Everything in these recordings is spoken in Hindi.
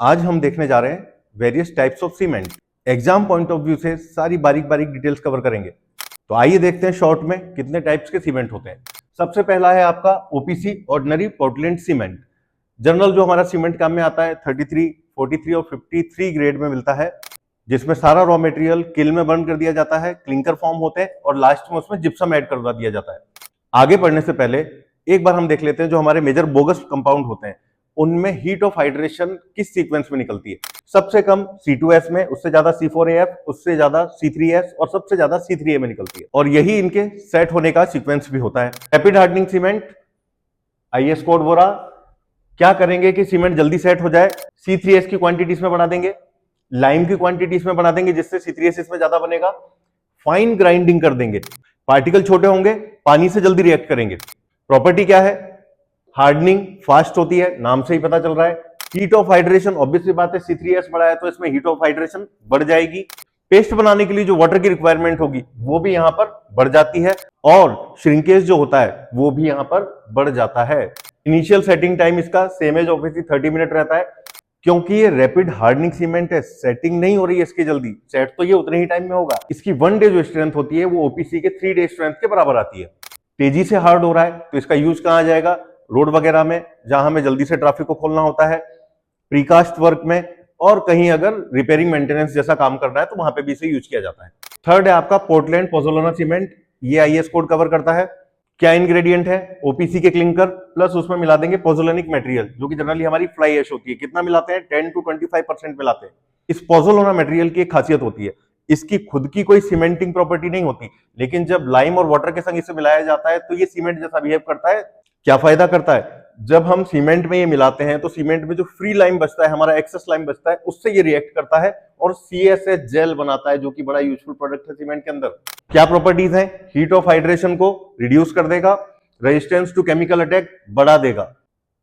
आज हम देखने जा रहे हैं various types of cement. Exam point of view से सारी बारीक बारीक डिटेल्स कवर करेंगे। तो आइए देखते हैं शॉर्ट में कितने टाइप्स के सीमेंट होते हैं। सबसे पहला है आपका OPC, ordinary Portland cement. General जो हमारा सीमेंट काम में आता है 33, 43 और 53 ग्रेड में मिलता है, जिसमें सारा रॉ मटेरियल किल में बर्न कर दिया जाता है, क्लिंकर फॉर्म होते हैं और लास्ट में उसमें जिप्सम ऐड करवा दिया जाता है। आगे बढ़ने से पहले एक बार हम देख लेते हैं जो हमारे मेजर बोगस कंपाउंड होते हैं उनमें हीट ऑफ हाइड्रेशन किस सीक्वेंस में निकलती है। सबसे कम C2S में, उससे ज्यादा C4AF, उससे ज्यादा C3S और सबसे ज्यादा C3A में निकलती है, और यही इनके सेट होने का सीक्वेंस भी होता है। Rapid hardening cement, IS code बोरा। क्या करेंगे कि सीमेंट जल्दी सेट हो जाए? C3S की क्वांटिटी इसमें बढ़ा देंगे, लाइम की क्वांटिटी इसमें बढ़ा देंगे जिससे C3S इसमें ज्यादा बनेगा। फाइन ग्राइंडिंग कर देंगे, पार्टिकल छोटे होंगे, पानी से जल्दी रिएक्ट करेंगे। प्रॉपर्टी क्या है? हार्डनिंग फास्ट होती है, नाम से ही पता चल रहा है। हीट ऑफ हाइड्रेशन, ऑब्वियसली बात है, C3S बढ़ा है तो इसमें हीट ऑफ हाइड्रेशन बढ़ जाएगी। पेस्ट बनाने के लिए जो वाटर की रिक्वायरमेंट होगी वो भी यहां पर बढ़ जाती है, और श्रिंकेज जो होता है वो भी यहां पर बढ़ जाता है। इनिशियल सेटिंग टाइम इसका सेम एज ऑब्वियसली 30 मिनट रहता है, क्योंकि ये रैपिड हार्डनिंग सीमेंट है, सेटिंग नहीं हो रही है इसकी जल्दी, सेट तो ये उतने ही टाइम में होगा। इसकी 1 डे जो स्ट्रेंथ होती है वो ओपीसी के 3 डे स्ट्रेंथ के बराबर आती है। तेजी से हार्ड हो रहा है तो इसका यूज कहां जाएगा? रोड वगैरह में, जहां हमें जल्दी से ट्रैफिक को खोलना होता है, प्रीकास्ट वर्क में, और कहीं अगर रिपेयरिंग मेंटेनेंस जैसा काम करना है तो वहां पे भी इसे यूज किया जाता है। थर्ड है आपका पोर्टलैंड पोज़ोलाना सीमेंट। ये IS कोड कवर करता है। क्या इंग्रेडिएंट है? ओपीसी के क्लिंकर प्लस उसमें मिला देंगे पोज़ोलानिक मटेरियल, जो कि जनरली हमारी फ्लाई ऐश होती है। कितना मिलाते हैं? 10 to 25% मिलाते हैं। इस पोज़ोलाना मटेरियल की एक खासियत होती है, इसकी खुद की कोई सीमेंटिंग प्रॉपर्टी नहीं होती, लेकिन जब लाइम और वाटर के संग इसे मिलाया जाता है तो ये सीमेंट जैसा बिहेव करता है। क्या फायदा करता है? जब हम सीमेंट में ये मिलाते हैं तो सीमेंट में जो फ्री लाइम बचता है, हमारा एक्सेस लाइम बचता है, उससे ये रिएक्ट करता है और CSH जेल बनाता है, जो कि बड़ा यूजफुल प्रोडक्ट है सीमेंट के अंदर। क्या प्रॉपर्टीज हैं? हीट ऑफ हाइड्रेशन को रिड्यूस कर देगा, रेजिस्टेंस टू केमिकल अटैक बढ़ा देगा,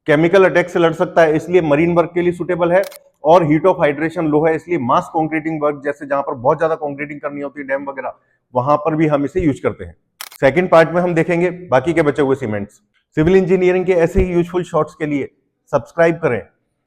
केमिकल अटैक से लड़ सकता है इसलिए मरीन वर्क के लिए सुटेबल है, और हीट ऑफ हाइड्रेशन लो है इसलिए मास कॉन्क्रीटिंग वर्क, जैसे जहां पर बहुत ज्यादा कॉन्क्रीटिंग करनी होती है, डैम वगैरह, वहां पर भी हम इसे यूज करते हैं। सेकंड पार्ट में हम देखेंगे बाकी के बचे हुए सीमेंट्स। सिविल इंजीनियरिंग के ऐसे ही यूजफुल शॉर्ट्स के लिए सब्सक्राइब करें।